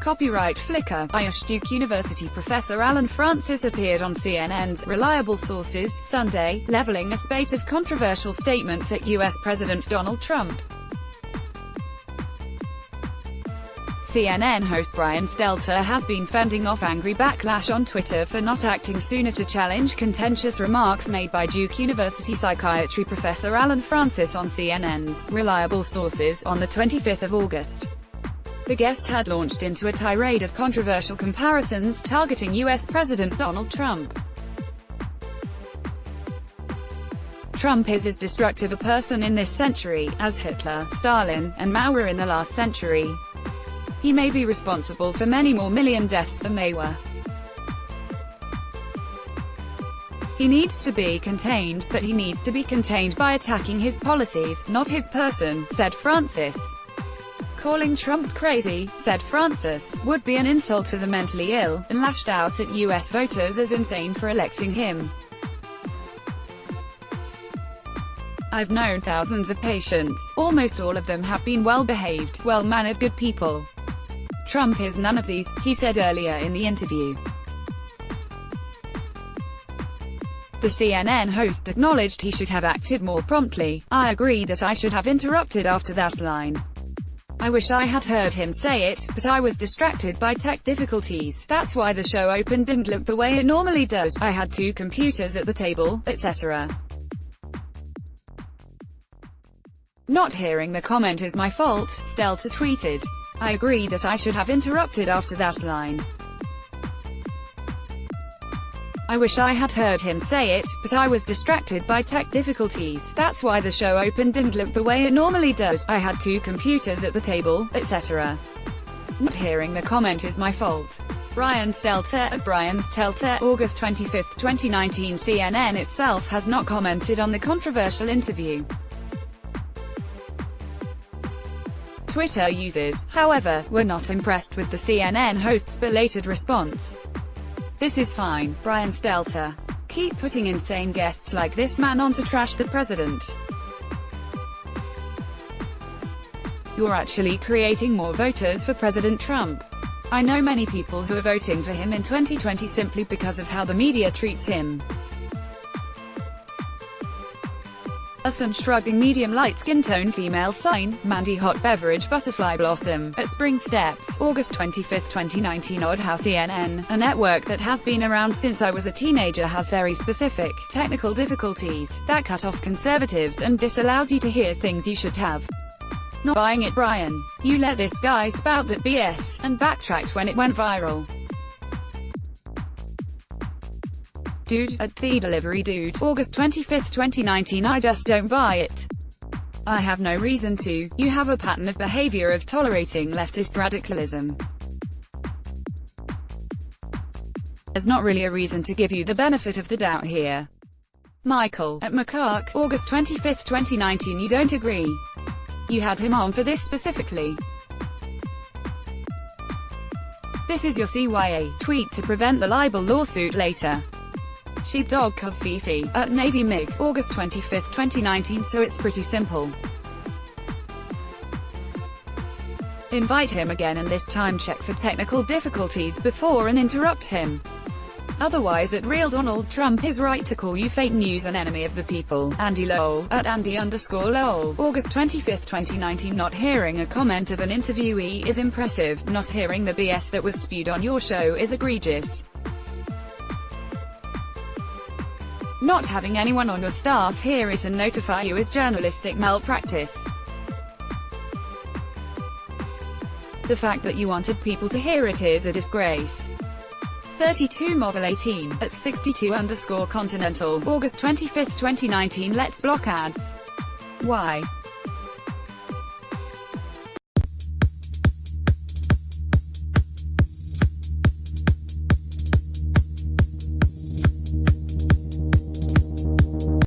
Copyright Flickr. AyushDuke University professor Alan Francis appeared on CNN's Reliable Sources Sunday, leveling a spate of controversial statements at U.S. President Donald Trump. CNN host Brian Stelter has been fending off angry backlash on Twitter for not acting sooner to challenge contentious remarks made by Duke University psychiatry professor Alan Francis on CNN's Reliable Sources on the 25th of August. The guest had launched into a tirade of controversial comparisons targeting U.S. President Donald Trump. Trump is as destructive a person in this century as Hitler, Stalin, and Mao were in the last century. He may be responsible for many more million deaths than they were. He needs to be contained, but he needs to be contained by attacking his policies, not his person, said Francis. Calling Trump crazy, said Francis, would be an insult to the mentally ill, and lashed out at U.S. voters as insane for electing him. I've known thousands of patients. Almost all of them have been well-behaved, well-mannered good people. Trump is none of these, he said earlier in the interview. The CNN host acknowledged he should have acted more promptly. I agree that I should have interrupted after that line. I wish I had heard him say it, but I was distracted by tech difficulties. That's why the show open didn't look the way it normally does. I had two computers at the table, etc. Not hearing the comment is my fault, Stelter tweeted. I agree that I should have interrupted after that line. I wish I had heard him say it, but I was distracted by tech difficulties. That's why the show open didn't look the way it normally does. I had two computers at the table, etc. Not hearing the comment is my fault. Brian Stelter at Brian Stelter, August 25, 2019. CNN itself has not commented on the controversial interview. Twitter users, however, were not impressed with the CNN host's belated response. This is fine, Brian Stelter. Keep putting insane guests like this man on to trash the president. You're actually creating more voters for President Trump. I know many people who are voting for him in 2020 simply because of how the media treats him. And shrugging medium light skin tone female sign, Mandy hot beverage butterfly blossom, at Spring Steps, August 25, 2019. Odd how CNN, a network that has been around since I was a teenager, has very specific, technical difficulties, that cut off conservatives and disallows you to hear things you should have. Not buying it, Brian. You let this guy spout that BS, and backtracked when it went viral. Dude, at The Delivery Dude, August 25, 2019. I just don't buy it. I have no reason to. You have a pattern of behavior of tolerating leftist radicalism. There's not really a reason to give you the benefit of the doubt here. Michael, at McCark, August 25, 2019. You don't agree. You had him on for this specifically. This is your CYA tweet to prevent the libel lawsuit later. Sheepdog Fifi, at Navy Mig, August 25, 2019. So it's pretty simple. Invite him again, and this time check for technical difficulties before and interrupt him. Otherwise, at Real Donald Trump is right to call you fake news and enemy of the people. Andy Lowell, at Andy_Lowell, August 25, 2019. Not hearing a comment of an interviewee is impressive. Not hearing the BS that was spewed on your show is egregious. Not having anyone on your staff hear it and notify you is journalistic malpractice. The fact that you wanted people to hear it is a disgrace. 32 Model 18, at 62_Continental, August 25, 2019. Let's block ads. Why?